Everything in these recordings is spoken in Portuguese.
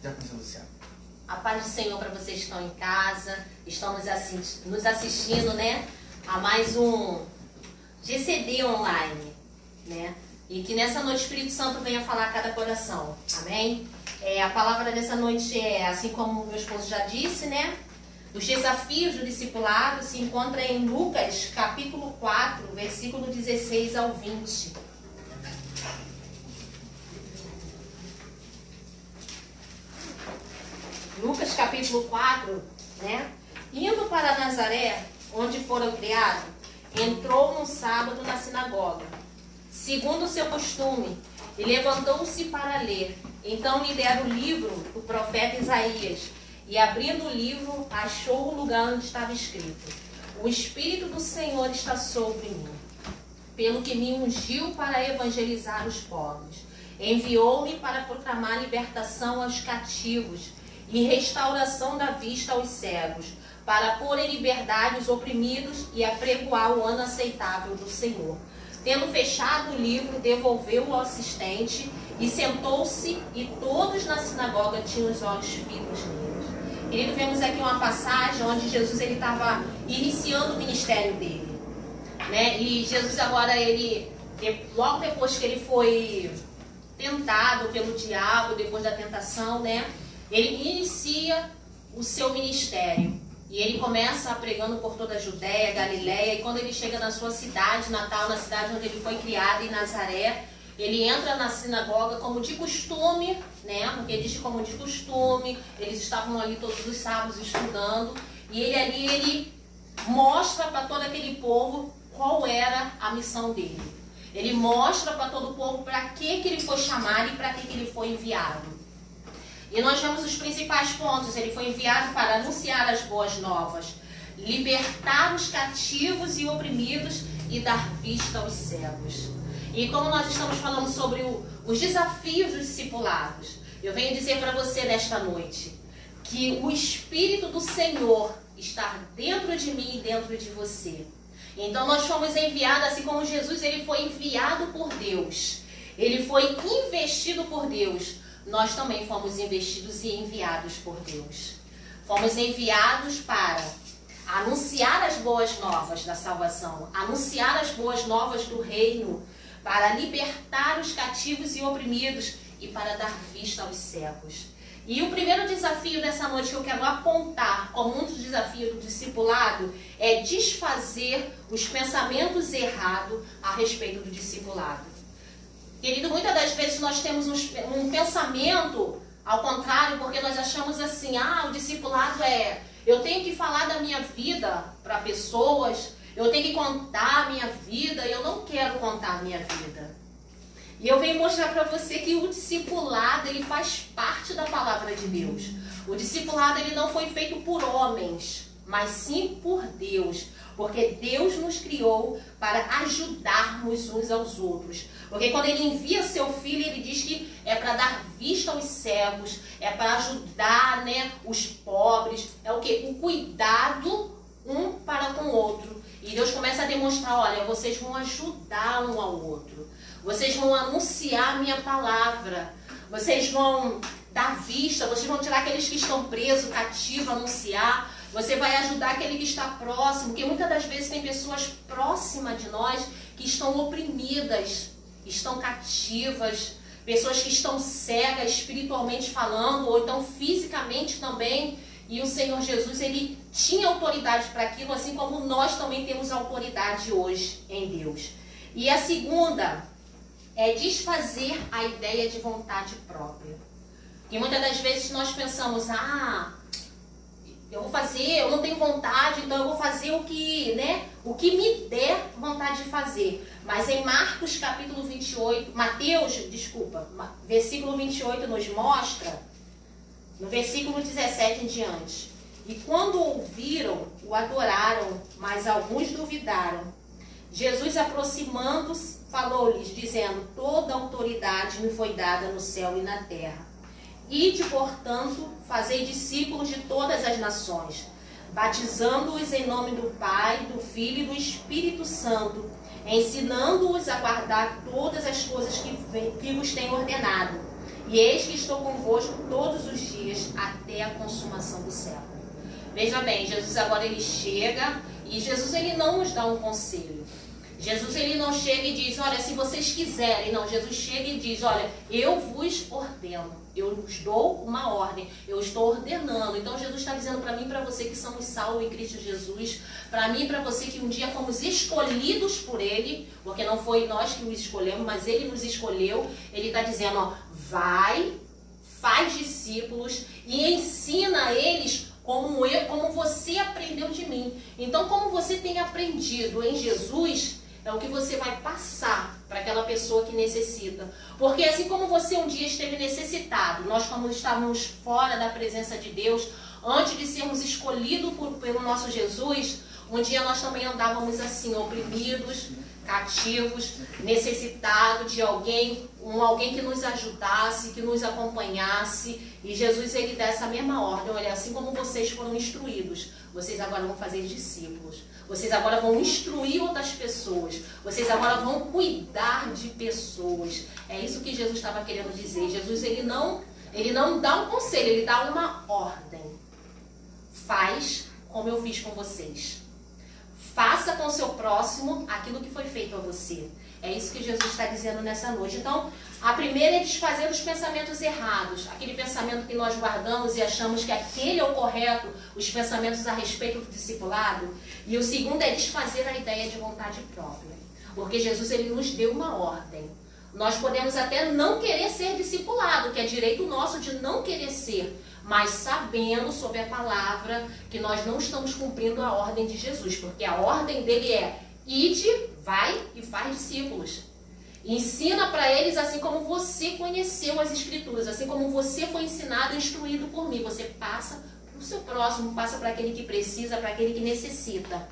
Já começou, Luciano. A paz do Senhor para vocês que estão em casa, estão nos assistindo, né? A mais um GCD online, né? E que nessa noite o Espírito Santo venha falar a cada coração, amém? A palavra dessa noite é, assim como meu esposo já disse, né? Os desafios do discipulado se encontram em Lucas, capítulo 4, versículo 16 ao 20. Lucas, capítulo 4, né? Indo para Nazaré, onde fora criado, entrou no sábado na sinagoga, segundo o seu costume, e levantou-se para ler. Então lhe deram o livro do profeta Isaías, e abrindo o livro, achou o lugar onde estava escrito: O Espírito do Senhor está sobre mim, pelo que me ungiu para evangelizar os pobres. Enviou-me para proclamar libertação aos cativos e restauração da vista aos cegos, para pôr em liberdade os oprimidos e apregoar o ano aceitável do Senhor. Tendo fechado o livro, devolveu-o ao assistente e sentou-se, e todos na sinagoga tinham os olhos fitos neles. Querido, vemos aqui uma passagem onde Jesus estava iniciando o ministério dele, né? E Jesus agora, logo depois que ele foi tentado pelo diabo, depois da tentação, né? Ele inicia o seu ministério. E ele começa pregando por toda a Judéia, Galiléia, e quando ele chega na sua cidade natal, na cidade onde ele foi criado, em Nazaré, ele entra na sinagoga como de costume, né? Porque diz que como de costume, eles estavam ali todos os sábados estudando, e ele mostra para todo aquele povo qual era a missão dele. Ele mostra para todo o povo para que ele foi chamado e para que ele foi enviado. E nós vemos os principais pontos. Ele foi enviado para anunciar as boas novas, libertar os cativos e oprimidos e dar vista aos cegos. E como nós estamos falando sobre os desafios dos discipulados, eu venho dizer para você nesta noite que o Espírito do Senhor está dentro de mim e dentro de você. Então nós fomos enviados, assim como Jesus, ele foi enviado por Deus. Ele foi investido por Deus. Nós também fomos investidos e enviados por Deus. Fomos enviados para anunciar as boas novas da salvação, anunciar as boas novas do reino, para libertar os cativos e oprimidos e para dar vista aos cegos. E o primeiro desafio dessa noite que eu quero apontar como um dos desafios do discipulado é desfazer os pensamentos errados a respeito do discipulado. Querido, muitas das vezes nós temos um pensamento ao contrário, porque nós achamos assim, o discipulado eu tenho que falar da minha vida para pessoas, eu tenho que contar a minha vida, e eu não quero contar a minha vida. E eu venho mostrar para você que o discipulado, ele faz parte da palavra de Deus. O discipulado, ele não foi feito por homens, mas sim por Deus. Porque Deus nos criou para ajudarmos uns aos outros. Porque quando ele envia seu filho, ele diz que é para dar vista aos cegos, é para ajudar, né, os pobres. É o quê? O cuidado um para com o outro. E Deus começa a demonstrar, olha, vocês vão ajudar um ao outro. Vocês vão anunciar a minha palavra. Vocês vão dar vista, vocês vão tirar aqueles que estão presos, cativos, anunciar. Você vai ajudar aquele que está próximo, porque muitas das vezes tem pessoas próximas de nós que estão oprimidas, estão cativas, pessoas que estão cegas espiritualmente falando, ou então fisicamente também. E o Senhor Jesus, ele tinha autoridade para aquilo, assim como nós também temos autoridade hoje em Deus. E a segunda é desfazer a ideia de vontade própria. E muitas das vezes nós pensamos, eu não tenho vontade, então eu vou fazer o que me der vontade de fazer. Mas em Marcos capítulo 28, versículo 28 nos mostra, no versículo 17 em diante: E quando ouviram, o adoraram, mas alguns duvidaram. Jesus, aproximando-se, falou-lhes, dizendo: Toda autoridade me foi dada no céu e na terra. Ide, portanto, fazei discípulos de todas as nações, batizando-os em nome do Pai, do Filho e do Espírito Santo, ensinando-os a guardar todas as coisas que vos tenho ordenado. E eis que estou convosco todos os dias até a consumação do século. Veja bem, Jesus agora ele chega e Jesus ele não nos dá um conselho. Jesus ele não chega e diz, olha, se vocês quiserem. Não, Jesus chega e diz, olha, eu vos ordeno, eu vos dou uma ordem, eu estou ordenando. Então Jesus está dizendo para mim e para você que somos salvos em Cristo Jesus, para mim e para você que um dia fomos escolhidos por Ele, porque não foi nós que nos escolhemos, mas Ele nos escolheu. Ele está dizendo, ó, vai, faz discípulos e ensina eles como você aprendeu de mim. Então, como você tem aprendido em Jesus, é o que você vai passar para aquela pessoa que necessita. Porque assim como você um dia esteve necessitado, nós como estávamos fora da presença de Deus, antes de sermos escolhidos pelo nosso Jesus, um dia nós também andávamos assim, oprimidos, cativos, necessitados de alguém que nos ajudasse, que nos acompanhasse. E Jesus ele dá essa mesma ordem, olha, assim como vocês foram instruídos, vocês agora vão fazer discípulos. Vocês agora vão instruir outras pessoas. Vocês agora vão cuidar de pessoas. É isso que Jesus estava querendo dizer. Jesus ele não dá um conselho, ele dá uma ordem. Faz como eu fiz com vocês. Faça com o seu próximo aquilo que foi feito a você. É isso que Jesus está dizendo nessa noite. Então, a primeira é desfazer os pensamentos errados. Aquele pensamento que nós guardamos e achamos que aquele é o correto, os pensamentos a respeito do discipulado. E o segundo é desfazer a ideia de vontade própria. Porque Jesus ele nos deu uma ordem. Nós podemos até não querer ser discipulado, que é direito nosso de não querer ser, mas sabendo sobre a palavra que nós não estamos cumprindo a ordem de Jesus, porque a ordem dele é: ide, vai e faz discípulos. Ensina para eles assim como você conheceu as Escrituras, assim como você foi ensinado e instruído por mim. Você passa para o seu próximo, passa para aquele que precisa, para aquele que necessita.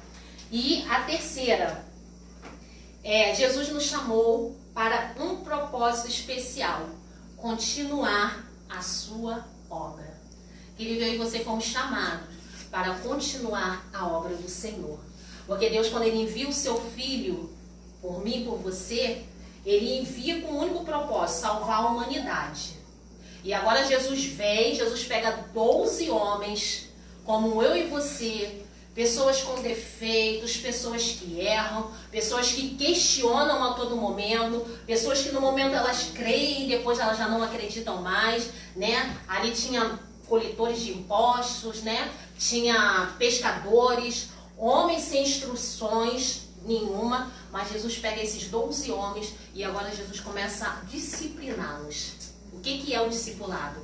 E a terceira, Jesus nos chamou para um propósito especial: continuar a sua obra. Querido, eu e você fomos chamados para continuar a obra do Senhor. Porque Deus, quando Ele envia o seu Filho, por mim, por você, Ele envia com um único propósito: salvar a humanidade. E agora Jesus vem, Jesus pega 12 homens, como eu e você, pessoas com defeitos, pessoas que erram, pessoas que questionam a todo momento, pessoas que no momento elas creem e depois elas já não acreditam mais, né? Ali tinha coletores de impostos, né? Tinha pescadores, homens sem instruções nenhuma, mas Jesus pega esses 12 homens e agora Jesus começa a discipliná-los. O que é o discipulado?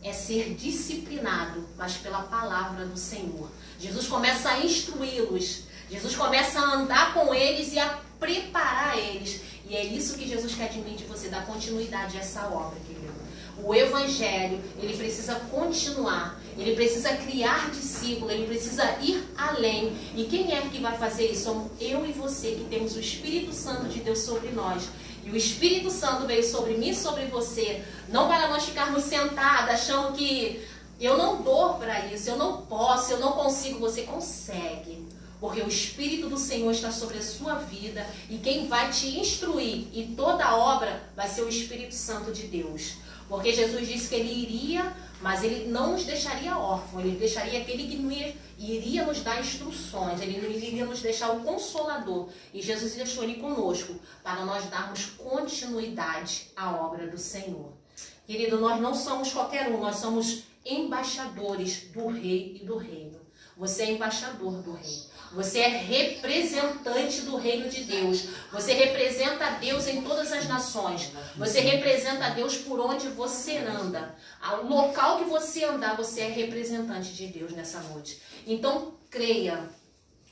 É ser disciplinado, mas pela palavra do Senhor. Jesus começa a instruí-los, Jesus começa a andar com eles e a preparar eles. E é isso que Jesus quer de mim, de você, dar continuidade a essa obra, querido. O Evangelho, ele precisa continuar, ele precisa criar discípulos, ele precisa ir além. E quem é que vai fazer isso? Somos eu e você, que temos o Espírito Santo de Deus sobre nós. E o Espírito Santo veio sobre mim e sobre você, não para nós ficarmos sentados achando que eu não dou para isso, eu não posso, eu não consigo. Você consegue, porque o Espírito do Senhor está sobre a sua vida e quem vai te instruir e toda a obra vai ser o Espírito Santo de Deus. Porque Jesus disse que Ele iria, mas Ele não nos deixaria órfãos, Ele deixaria aquele que iria nos dar instruções, Ele não iria nos deixar o Consolador. E Jesus deixou Ele conosco para nós darmos continuidade à obra do Senhor. Querido, nós não somos qualquer um, nós somos embaixadores do Rei e do Reino. Você é embaixador do Rei. Você é representante do reino de Deus. Você representa a Deus em todas as nações. Você representa a Deus por onde você anda. O local que você andar, você é representante de Deus nessa noite. Então, creia,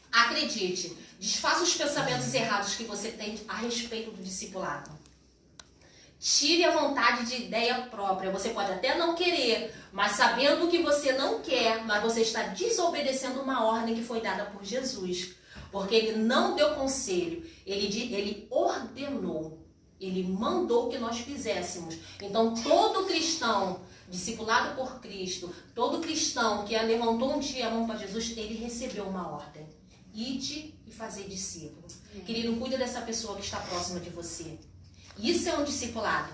acredite, desfaça os pensamentos errados que você tem a respeito do discipulado. Tire a vontade de ideia própria. Você pode até não querer, mas sabendo que você não quer, mas você está desobedecendo uma ordem que foi dada por Jesus. Porque Ele não deu conselho, Ele ordenou, Ele mandou que nós fizéssemos. Então todo cristão discipulado por Cristo, todo cristão que levantou um dia a mão para Jesus, ele recebeu uma ordem: ide e fazer discípulo. Querido, cuida dessa pessoa que está próxima de você. Isso é um discipulado.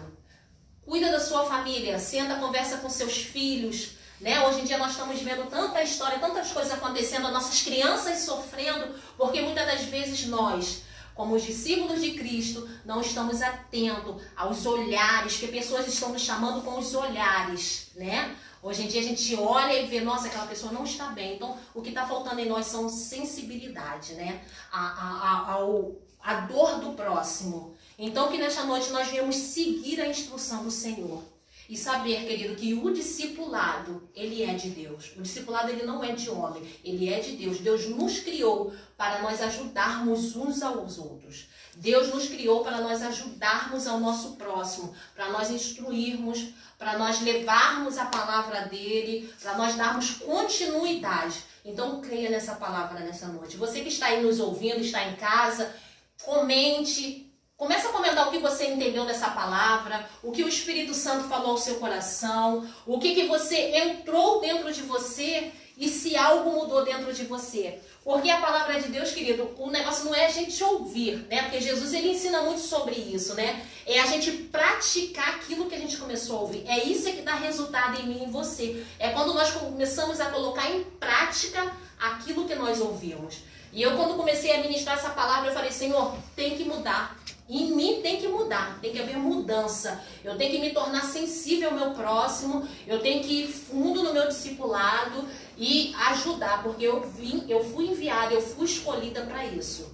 Cuida da sua família, senta, conversa com seus filhos, né? Hoje em dia nós estamos vendo tanta história, tantas coisas acontecendo, as nossas crianças sofrendo, porque muitas das vezes nós, como os discípulos de Cristo, não estamos atentos aos olhares, que pessoas estão nos chamando com os olhares, né? Hoje em dia a gente olha e vê, nossa, aquela pessoa não está bem. Então, o que está faltando em nós são sensibilidade, né? A dor do próximo. Então, que nesta noite nós viemos seguir a instrução do Senhor. E saber, querido, que o discipulado, ele é de Deus. O discipulado, ele não é de homem, ele é de Deus. Deus nos criou para nós ajudarmos uns aos outros. Deus nos criou para nós ajudarmos ao nosso próximo, para nós instruirmos, para nós levarmos a palavra dele, para nós darmos continuidade. Então, creia nessa palavra nessa noite. Você que está aí nos ouvindo, está em casa, comente. Começa a comentar o que você entendeu dessa palavra, o que o Espírito Santo falou ao seu coração, o que você entrou dentro de você e se algo mudou dentro de você. Porque a palavra de Deus, querido, o negócio não é a gente ouvir, né? Porque Jesus, ele ensina muito sobre isso, né? É a gente praticar aquilo que a gente começou a ouvir. É isso que dá resultado em mim e em você. É quando nós começamos a colocar em prática aquilo que nós ouvimos. E eu, quando comecei a ministrar essa palavra, eu falei, Senhor, tem que mudar. Em mim tem que mudar, tem que haver mudança. Eu tenho que me tornar sensível ao meu próximo, eu tenho que ir fundo no meu discipulado e ajudar, porque eu fui enviada, eu fui escolhida para isso.